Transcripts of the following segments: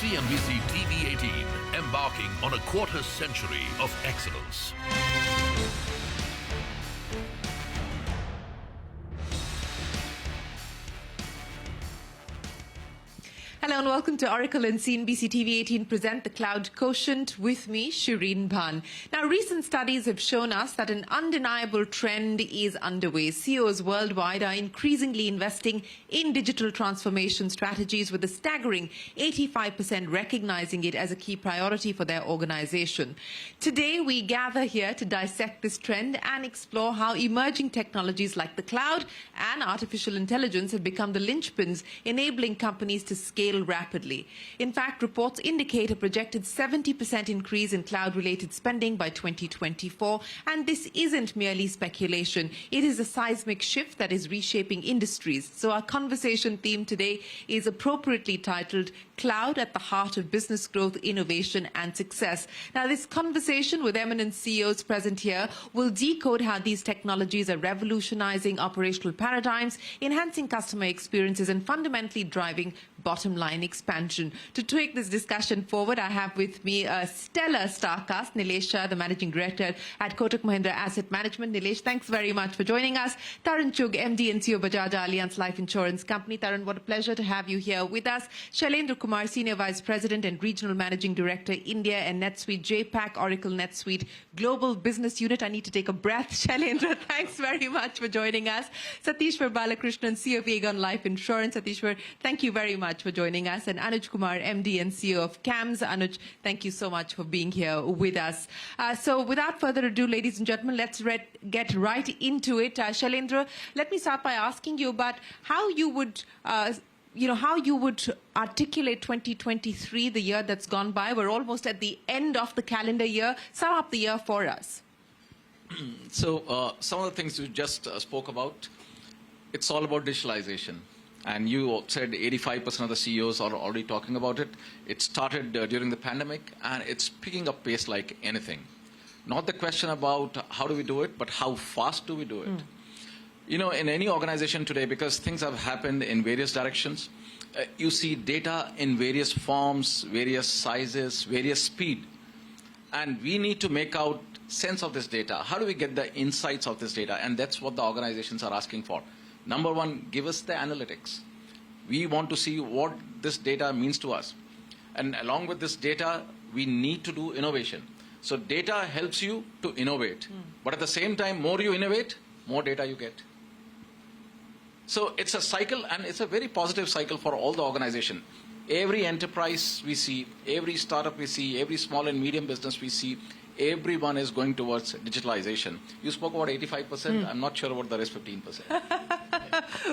CNBC TV18, embarking on a quarter century of excellence. Hello and welcome to Oracle and CNBC TV18 present The Cloud Quotient with me, Shireen Bhan. Now, recent studies have shown us that an undeniable trend is underway. CEOs worldwide are increasingly investing in digital transformation strategies, with a staggering 85% recognizing it as a key priority for their organization. Today, we gather here to dissect this trend and explore how emerging technologies like the cloud and artificial intelligence have become the linchpins enabling companies to scale rapidly. In fact, reports indicate a projected 70% increase in cloud-related spending by 2024, and this isn't merely speculation. It is a seismic shift that is reshaping industries. So our conversation theme today is appropriately titled Cloud at the Heart of Business Growth, Innovation and Success. Now, this conversation with eminent CEOs present here will decode how these technologies are revolutionizing operational paradigms, enhancing customer experiences and fundamentally driving bottom line expansion. To take this discussion forward, I have with me a stellar star cast, Nilesh Shah, the Managing Director at Kotak Mahindra Asset Management. Nilesh, thanks very much for joining us. Tarun Chugh, MD and CEO, Bajaj, Allianz Life Insurance Company. Tarun, what a pleasure to have you here with us. Shailender Kumar, Senior Vice President and Regional Managing Director, India and Netsuite JPAC, Oracle Netsuite Global Business Unit. I need to take a breath. Shailendra, thanks very much for joining us. Satishwar Balakrishnan, CEO of Aegon Life Insurance. Satishwar, thank you very much for joining us. And Anuj Kumar, MD and CEO of CAMS. Anuj, thank you so much for being here with us. So without further ado, ladies and gentlemen, let's get right into it. Shailendra, let me start by asking you about how you would how you would articulate 2023, the year that's gone by. We're almost at the end of the calendar year. Sum up the year for us. So some of the things you just spoke about, it's all about digitalization. And you said 85% of the CEOs are already talking about it. It started during the pandemic, and it's picking up pace like anything. Not the question about how do we do it, but how fast do we do it. You know, in any organization today, because things have happened in various directions, you see data in various forms, various sizes, various speed. And we need to make out sense of this data. How do we get the insights of this data? And that's what the organizations are asking for. Number one, give us the analytics. We want to see what this data means to us. And along with this data, we need to do innovation. So data helps you to innovate. But at the same time, more you innovate, more data you get. So it's a cycle, and it's a very positive cycle for all the organization. Every enterprise we see, every startup we see, every small and medium business we see, everyone is going towards digitalization. You spoke about 85%. I'm not sure about the rest 15%.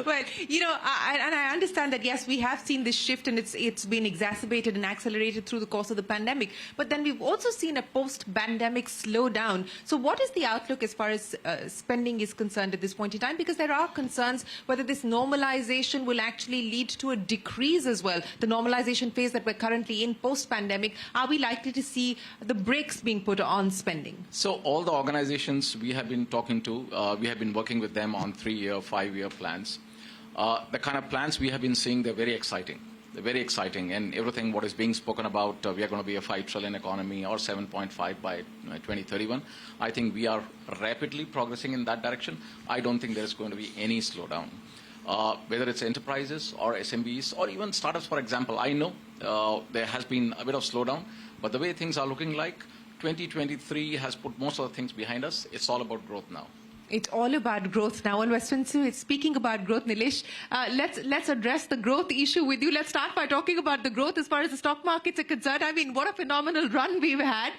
Well, you know, I understand that, yes, we have seen this shift, and it's been exacerbated and accelerated through the course of the pandemic. But then we've also seen a post-pandemic slowdown. So what is the outlook as far as spending is concerned at this point in time? Because there are concerns whether this normalization will actually lead to a decrease as well. The normalization phase that we're currently in post-pandemic, are we likely to see the brakes being put on spending? So all the organizations we have been talking to, we have been working with them on 3-year, 5-year plans. The kind of plans we have been seeing, they're very exciting. They're very exciting, and everything what is being spoken about, we are going to be a 5 trillion economy or 7.5 by 2031. I think we are rapidly progressing in that direction. I don't think there's going to be any slowdown. Whether it's enterprises or SMBs or even startups, for example, I know there has been a bit of slowdown, but the way things are looking like, 2023 has put most of the things behind us. It's all about growth now. It's all about growth now. And speaking about growth, Nilesh, let's address the growth issue with you. Let's start by talking about the growth as far as the stock markets are concerned. I mean, what a phenomenal run we've had,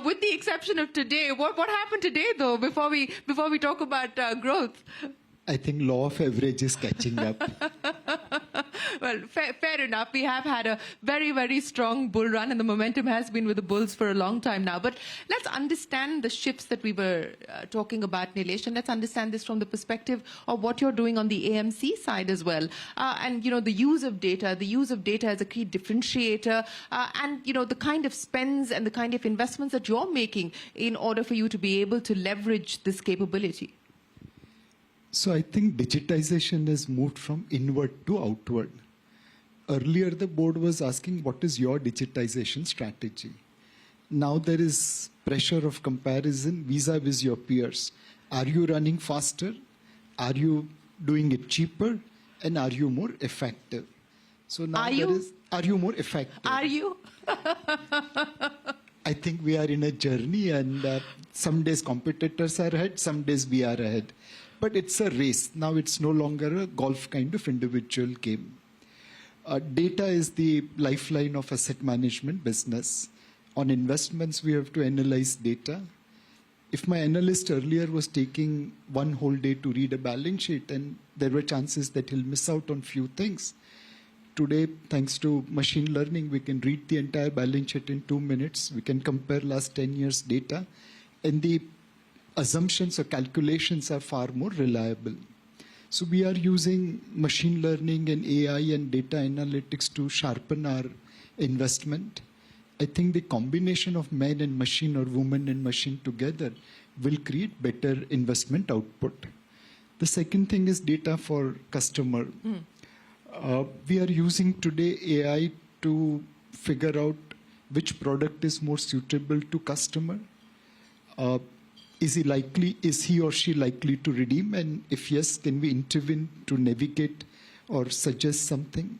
with the exception of today. What happened today, though, before we talk about growth? I think law of average is catching up. Well, fair enough. We have had a very, very strong bull run, and the momentum has been with the bulls for a long time now. But let's understand the shifts that we were talking about, Nilesh, and let's understand this from the perspective of what you're doing on the AMC side as well. And, you know, the use of data as a key differentiator, and, you know, the kind of spends and the kind of investments that you're making in order for you to be able to leverage this capability. So I think digitization has moved from inward to outward. earlier the board was asking, what is your digitization strategy? Now there is pressure of comparison vis-a-vis your peers. Are you running faster? Are you doing it cheaper? And are you more effective? So now are you more effective? Are you? I think we are in a journey, and some days competitors are ahead, some days we are ahead. But it's a race. Now it's no longer a golf kind of individual game. Data is the lifeline of asset management business. On investments, we have to analyze data. If my analyst earlier was taking one whole day to read a balance sheet, and there were chances that he'll miss out on few things. Today, thanks to machine learning, we can read the entire balance sheet in 2 minutes. We can compare last 10 years' data, and the assumptions or calculations are far more reliable. So we are using machine learning and AI and data analytics to sharpen our investment. I think the combination of man and machine or woman and machine together will create better investment output. The second thing is data for customer. We are using today AI to figure out which product is more suitable to customer. Is he or she likely to redeem? And if yes, can we intervene to navigate or suggest something?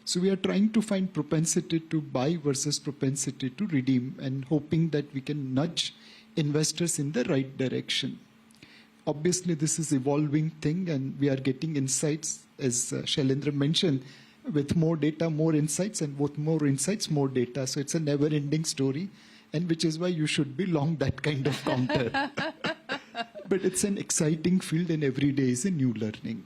So we are trying to find propensity to buy versus propensity to redeem, and hoping that we can nudge investors in the right direction. Obviously, this is evolving thing, and we are getting insights, as Shailender mentioned, with more data, more insights, and with more insights, more data. So it's a never-ending story, and which is why you should be long that kind of counter. But it's an exciting field, and every day is a new learning.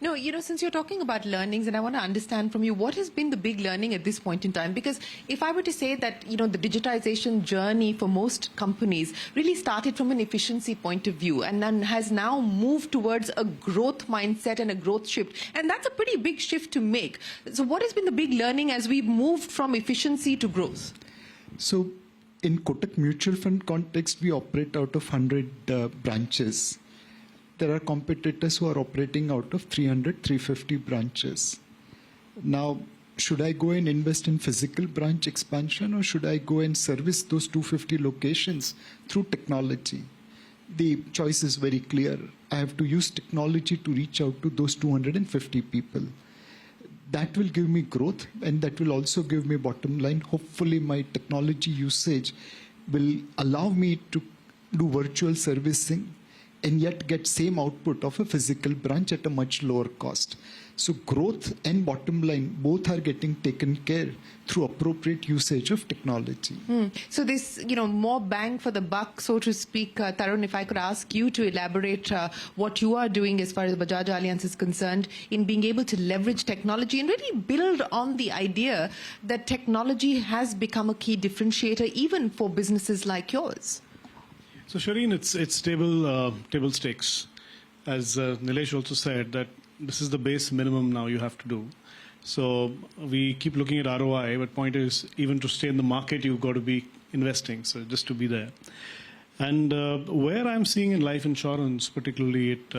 No, since you're talking about learnings, and I want to understand from you, what has been the big learning at this point in time? Because if I were to say that, the digitization journey for most companies really started from an efficiency point of view, and then has now moved towards a growth mindset and a growth shift. And that's a pretty big shift to make. So what has been the big learning as we've moved from efficiency to growth? So in Kotak Mutual Fund context, we operate out of 100 branches. There are competitors who are operating out of 300, 350 branches. Now, should I go and invest in physical branch expansion, or should I go and service those 250 locations through technology? The choice is very clear. I have to use technology to reach out to those 250 people. That will give me growth, and that will also give me bottom line. Hopefully my technology usage will allow me to do virtual servicing and yet get same output of a physical branch at a much lower cost. So growth and bottom line both are getting taken care through appropriate usage of technology. So this, more bang for the buck, so to speak. Tarun, if I could ask you to elaborate what you are doing as far as Bajaj Allianz is concerned in being able to leverage technology and really build on the idea that technology has become a key differentiator even for businesses like yours. So Shireen, it's table stakes. As Nilesh also said, that this is the base minimum now you have to do. So we keep looking at ROI, but point is, even to stay in the market, you've got to be investing, so just to be there. And where I'm seeing in life insurance, particularly it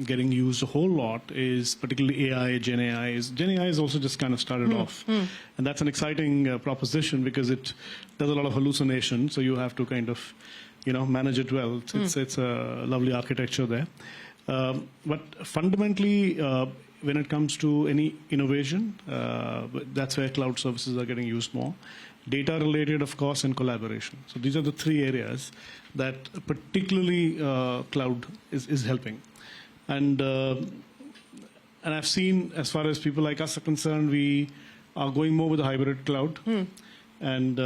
getting used a whole lot, is particularly AI, Gen AI. Gen AI is also just kind of started off. And that's an exciting proposition because it does a lot of hallucination, so you have to kind of manage it well. It's a lovely architecture there. But fundamentally, when it comes to any innovation, that's where cloud services are getting used more. Data related, of course, and collaboration. So these are the three areas that particularly cloud is helping. And I've seen, as far as people like us are concerned, we are going more with a hybrid cloud. And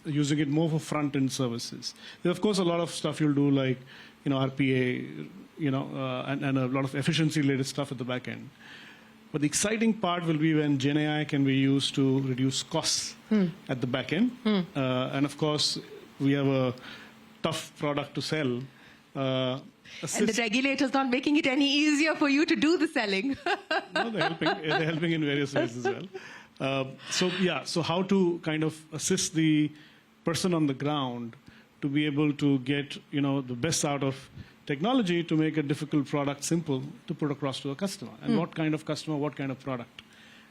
using it more for front-end services. There's, of course, a lot of stuff you'll do like, RPA, and a lot of efficiency-related stuff at the back end. But the exciting part will be when Gen AI can be used to reduce costs at the back end. And, of course, we have a tough product to sell. And the regulator's not making it any easier for you to do the selling. No, they're helping. They're helping in various ways as well. So how to kind of assist the person on the ground to be able to get, the best out of technology to make a difficult product simple to put across to a customer. And what kind of customer, what kind of product.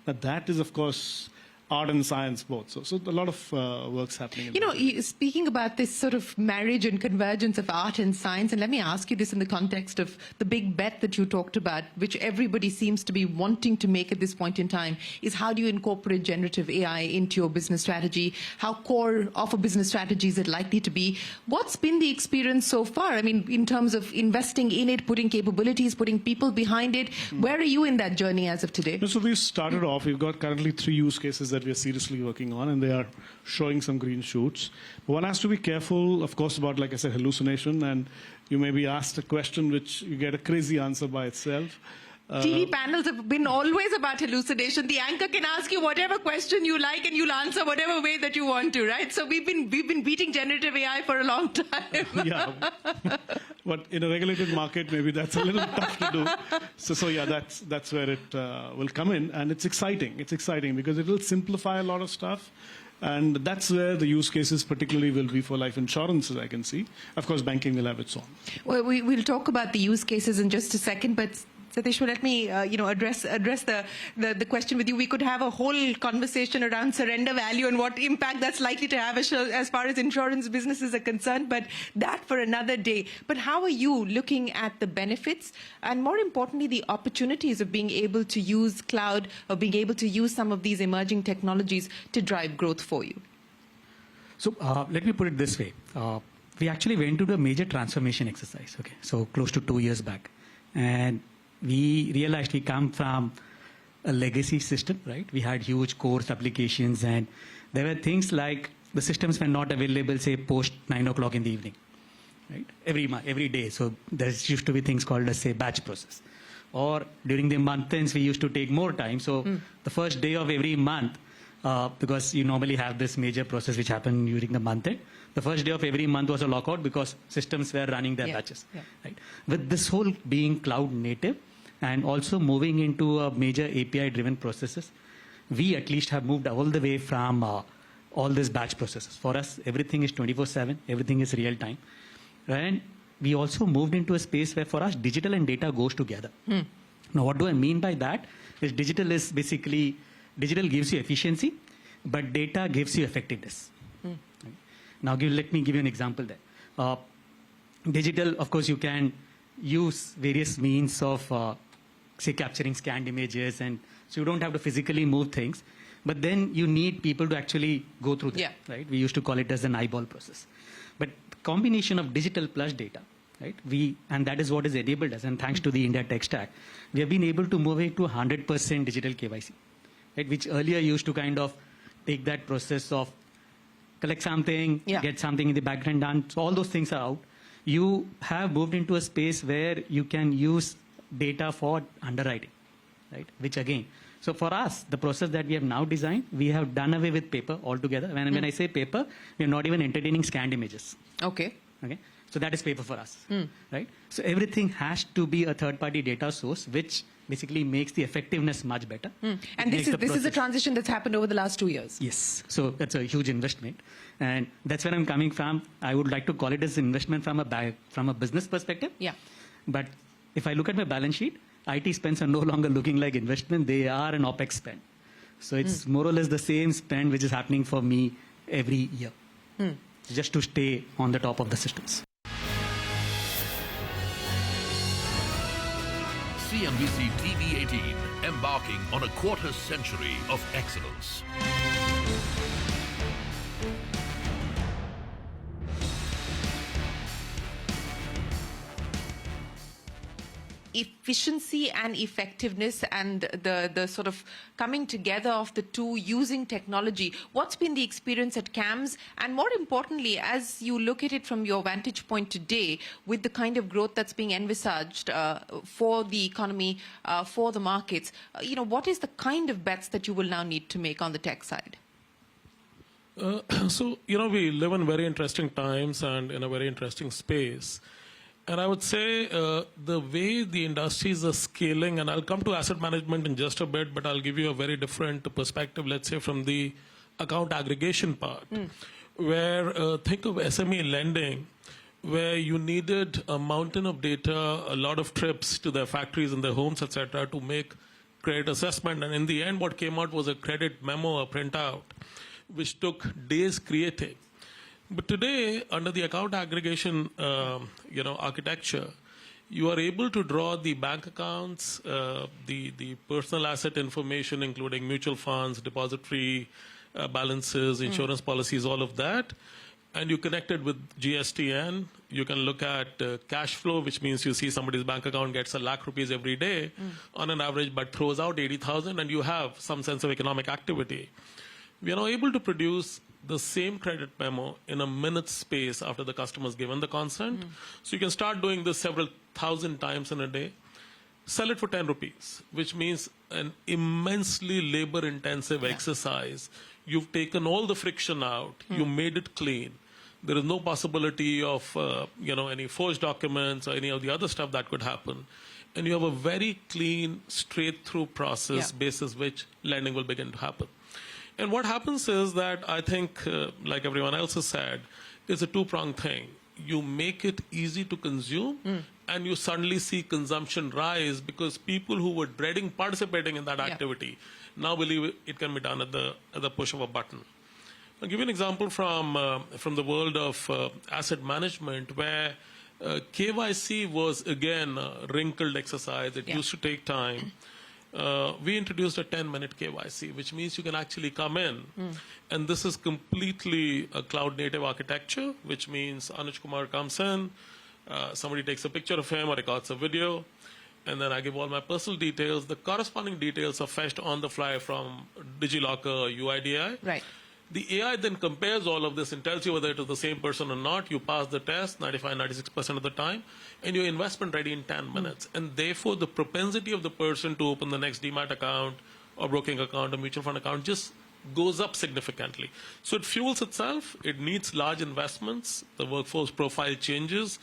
Now, that is, of course, art and science both. So a lot of work's happening. You know, speaking about this sort of marriage and convergence of art and science, and let me ask you this in the context of the big bet that you talked about, which everybody seems to be wanting to make at this point in time, is how do you incorporate generative AI into your business strategy? How core of a business strategy is it likely to be? What's been the experience so far? I mean, in terms of investing in it, putting capabilities, putting people behind it, where are you in that journey as of today? So we've started off, we've got currently 3 use cases that we are seriously working on, and they are showing some green shoots. But one has to be careful, of course, about, like I said, hallucination, and you may be asked a question which you get a crazy answer by itself. TV panels have been always about hallucination. The anchor can ask you whatever question you like and you'll answer whatever way that you want to, right? So we've been beating generative AI for a long time. Yeah. But in a regulated market, maybe that's a little tough to do. So yeah, that's where it will come in. And it's exciting. It's exciting because it will simplify a lot of stuff. And that's where the use cases particularly will be for life insurance, as I can see. Of course, banking will have its own. Well, we'll talk about the use cases in just a second, but Satishwar, let me address the question with you. We could have a whole conversation around surrender value and what impact that's likely to have as far as insurance businesses are concerned, but that for another day. But how are you looking at the benefits and, more importantly, the opportunities of being able to use cloud or being able to use some of these emerging technologies to drive growth for you? So let me put it this way. We actually went to the major transformation exercise, okay, so close to 2 years back. And we realized we come from a legacy system, right? We had huge core applications, and there were things like the systems were not available, say, post 9 o'clock in the evening, right? Every day. So there used to be things called, let's say, batch process. Or during the month ends, we used to take more time. So the first day of every month, because you normally have this major process which happened during the month end, the first day of every month was a lockout because systems were running their batches, right? With this whole being cloud native, and also moving into a major API-driven processes, we at least have moved all the way from all these batch processes. For us, everything is 24/7, everything is real time. And we also moved into a space where for us, digital and data goes together. Now, what do I mean by that? Is digital gives you efficiency, but data gives you effectiveness. Right? Now, let me give you an example there. Digital, of course, you can use various means of say capturing scanned images, and so you don't have to physically move things, but then you need people to actually go through that, right? We used to call it as an eyeball process. But the combination of digital plus data, right? And that is what is enabled us, and thanks to the India tech stack, we have been able to move it to 100% digital KYC, right? Which earlier used to kind of take that process of collect something, get something in the background done. So all those things are out. You have moved into a space where you can use data for underwriting, right? Which again, so for us, the process that we have now designed, we have done away with paper altogether. When I say paper, we are not even entertaining scanned images. Okay. So that is paper for us, right? So everything has to be a third-party data source, which basically makes the effectiveness much better. And this is a transition that's happened over the last 2 years. Yes. So that's a huge investment. And that's where I'm coming from. I would like to call it as investment from a business perspective. Yeah. But if I look at my balance sheet, IT spends are no longer looking like investment. They are an OPEX spend. So it's more or less the same spend which is happening for me every year, just to stay on the top of the systems. CNBC TV18, embarking on a quarter century of excellence. Efficiency and effectiveness and the sort of coming together of the two using technology. What's been the experience at CAMS? And more importantly, as you look at it from your vantage point today, with the kind of growth that's being envisaged for the economy, for the markets, what is the kind of bets that you will now need to make on the tech side? So, we live in very interesting times and in a very interesting space. And I would say the way the industries are scaling, and I'll come to asset management in just a bit, but I'll give you a very different perspective, let's say from the account aggregation part, where think of SME lending, where you needed a mountain of data, a lot of trips to their factories and their homes, etc., to make credit assessment, and in the end what came out was a credit memo, a printout, which took days creating. But today, under the account aggregation architecture, you are able to draw the bank accounts, the personal asset information, including mutual funds, depository balances, insurance policies, all of that. And you connect it with GSTN. You can look at cash flow, which means you see somebody's bank account gets ₹1 lakh every day on an average, but throws out 80,000, and you have some sense of economic activity. We are now able to produce the same credit memo in a minute's space after the customer's given the consent. So you can start doing this several thousand times in a day. Sell it for 10 rupees, which means an immensely labor-intensive exercise. You've taken all the friction out. You made it clean. There is no possibility of any forged documents or any of the other stuff that could happen. And you have a very clean, straight-through process basis which lending will begin to happen. And what happens is that I think, like everyone else has said, it's a two-pronged thing. You make it easy to consume, and you suddenly see consumption rise because people who were dreading participating in that activity now believe it can be done at the push of a button. I'll give you an example from the world of asset management, where KYC was, again, a wrinkled exercise. It used to take time. We introduced a 10-minute KYC, which means you can actually come in. And this is completely a cloud-native architecture, which means Anuj Kumar comes in, somebody takes a picture of him or records a video, and then I give all my personal details. The corresponding details are fetched on the fly from DigiLocker, UIDAI. Right. The AI then compares all of this and tells you whether it is the same person or not. You pass the test 95, 96% of the time, and your investment ready in 10 minutes. And therefore, the propensity of the person to open the next demat account or broking account or mutual fund account just goes up significantly. So it fuels itself. It needs large investments. The workforce profile changes.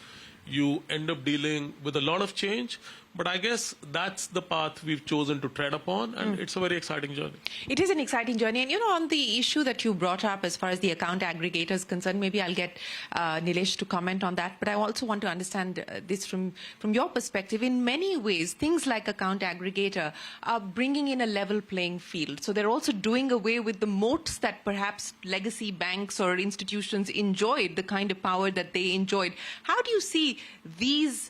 You end up dealing with a lot of change. But I guess that's the path we've chosen to tread upon, and it's a very exciting journey. It is an exciting journey. And, on the issue that you brought up as far as the account aggregator is concerned, maybe I'll get Nilesh to comment on that. But I also want to understand this from your perspective. In many ways, things like account aggregator are bringing in a level playing field. So they're also doing away with the moats that perhaps legacy banks or institutions enjoyed, the kind of power that they enjoyed. How do you see these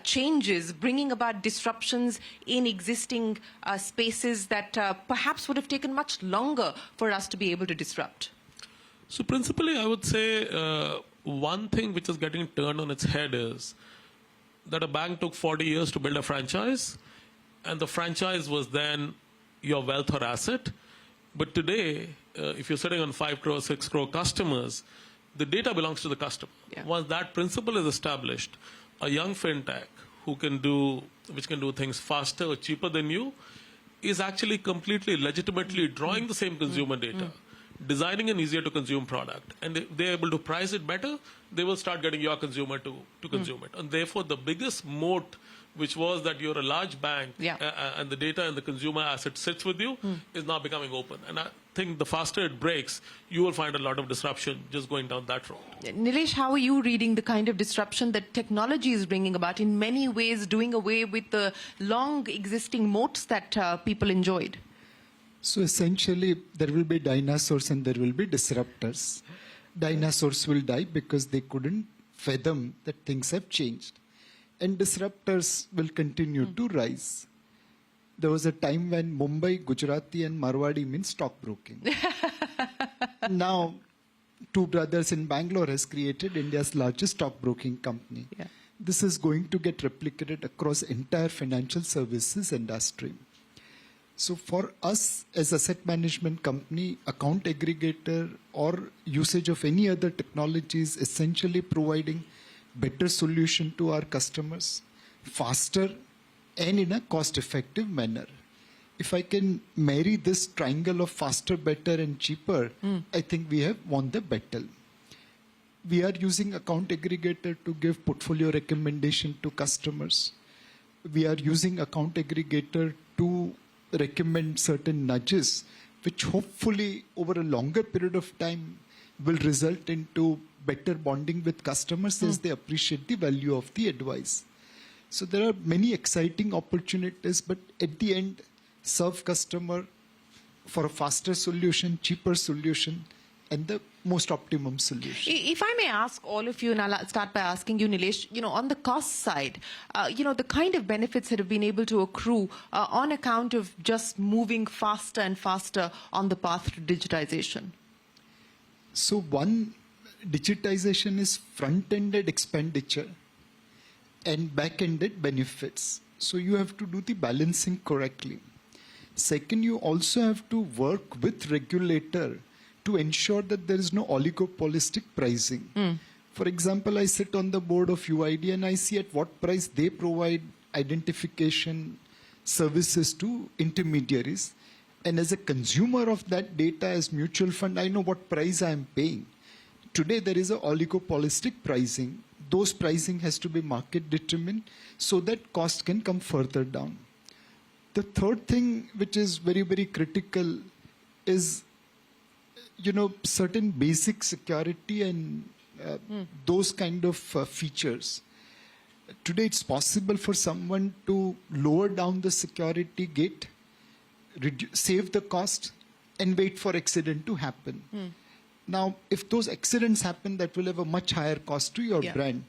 changes bringing about disruptions in existing spaces that perhaps would have taken much longer for us to be able to disrupt? So principally, I would say one thing which is getting turned on its head is that a bank took 40 years to build a franchise, and the franchise was then your wealth or asset. But today, if you're sitting on 5 crore, 6 crore customers, the data belongs to the customer. Once that principle is established, a young fintech which can do things faster or cheaper than you is actually completely legitimately drawing the same consumer data, designing an easier to consume product, and if they're able to price it better, they will start getting your consumer to consume it. And therefore, the biggest moat, which was that you're a large bank and the data and the consumer asset sits with you, is now becoming open. And I think the faster it breaks, you will find a lot of disruption just going down that road. Nilesh, how are you reading the kind of disruption that technology is bringing about, in many ways doing away with the long existing moats that people enjoyed? So essentially, there will be dinosaurs and there will be disruptors. Dinosaurs will die because they couldn't fathom that things have changed. And disruptors will continue to rise. There was a time when Mumbai, Gujarati and Marwadi means stockbroking. Now, two brothers in Bangalore has created India's largest stockbroking company. This is going to get replicated across entire financial services industry. So for us as asset management company, account aggregator or usage of any other technology is essentially providing better solution to our customers, faster and in a cost-effective manner. If I can marry this triangle of faster, better and cheaper, I think we have won the battle. We are using account aggregator to give portfolio recommendation to customers. We are using account aggregator to recommend certain nudges, which hopefully over a longer period of time will result into better bonding with customers as they appreciate the value of the advice. So there are many exciting opportunities, but at the end, serve customer for a faster solution, cheaper solution, and the most optimum solution. If I may ask all of you, and I'll start by asking you, Nilesh, on the cost side, the kind of benefits that have been able to accrue on account of just moving faster and faster on the path to digitization. So one, digitization is front-ended expenditure and back-ended benefits. So you have to do the balancing correctly. Second, you also have to work with regulator to ensure that there is no oligopolistic pricing. For example, I sit on the board of UID and I see at what price they provide identification services to intermediaries. And as a consumer of that data as mutual fund, I know what price I am paying. Today, there is a oligopolistic pricing. Those pricing has to be market determined so that cost can come further down. The third thing, which is very, very critical, is certain basic security and those kind of features. Today, it's possible for someone to lower down the security gate, save the cost, and wait for accident to happen. Now, if those accidents happen, that will have a much higher cost to your brand.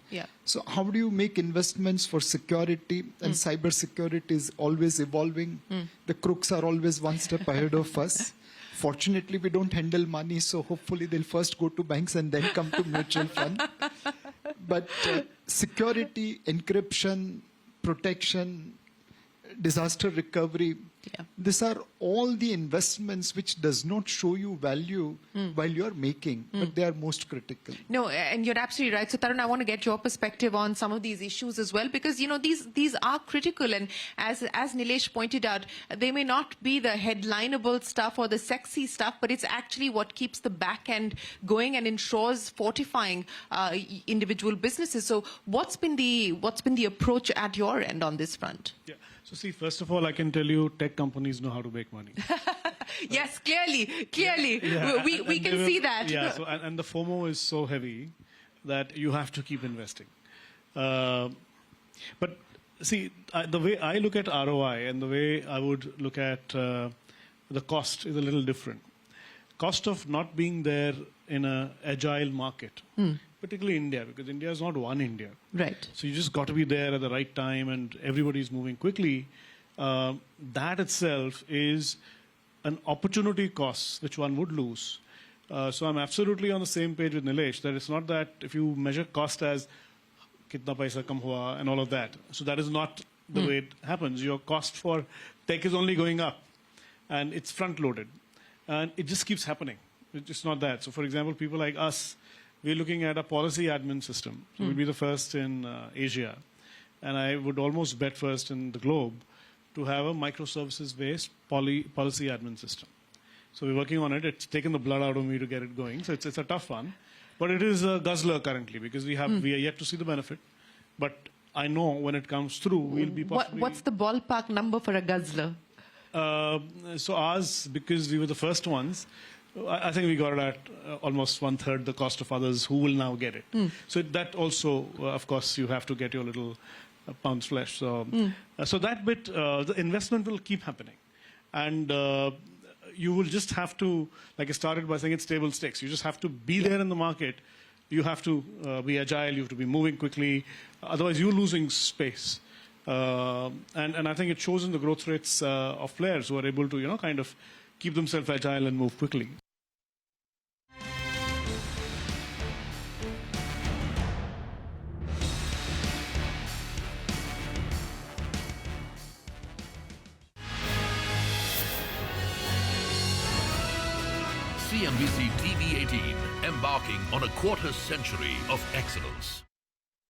So how do you make investments for security? And cyber security is always evolving. The crooks are always one step ahead of us. Fortunately, we don't handle money, so hopefully they'll first go to banks and then come to mutual fund. But security, encryption, protection, disaster recovery, these are all the investments which does not show you value while you're making, but they are most critical. No, and you're absolutely right. So, Tarun, I want to get your perspective on some of these issues as well, because, these are critical. And as Nilesh pointed out, they may not be the headlineable stuff or the sexy stuff, but it's actually what keeps the back end going and ensures fortifying individual businesses. So what's been the approach at your end on this front? Yeah. So see, first of all, I can tell you tech companies know how to make money. Yes, clearly. Yeah. We can see that. Yeah, so, and the FOMO is so heavy that you have to keep investing. But see, the way I look at ROI and the way I would look at the cost is a little different. Cost of not being there in an agile market, particularly India, because India is not one India. Right. So you just got to be there at the right time and everybody's moving quickly. That itself is an opportunity cost which one would lose. So I'm absolutely on the same page with Nilesh that it's not that if you measure cost as kitna paisa kam hua and all of that. So that is not the way it happens. Your cost for tech is only going up and it's front loaded. And it just keeps happening. It's just not that. So for example, people like us, we're looking at a policy admin system. So we'll be the first in Asia. And I would almost bet first in the globe to have a microservices-based policy admin system. So we're working on it. It's taken the blood out of me to get it going. So it's a tough one. But it is a guzzler currently because we are yet to see the benefit. But I know when it comes through, we'll be possibly... What's the ballpark number for a guzzler? So ours, because we were the first ones, I think we got it at almost 1/3 the cost of others who will now get it. So that also, of course, you have to get your little pound's flesh. So, so that bit, the investment will keep happening. And you will just have to, like I started by saying, it's table stakes. You just have to be there in the market. You have to be agile. You have to be moving quickly. Otherwise, you're losing space. And I think it shows in the growth rates of players who are able to, kind of keep themselves agile and move quickly. CNBC TV18, embarking on a quarter century of excellence.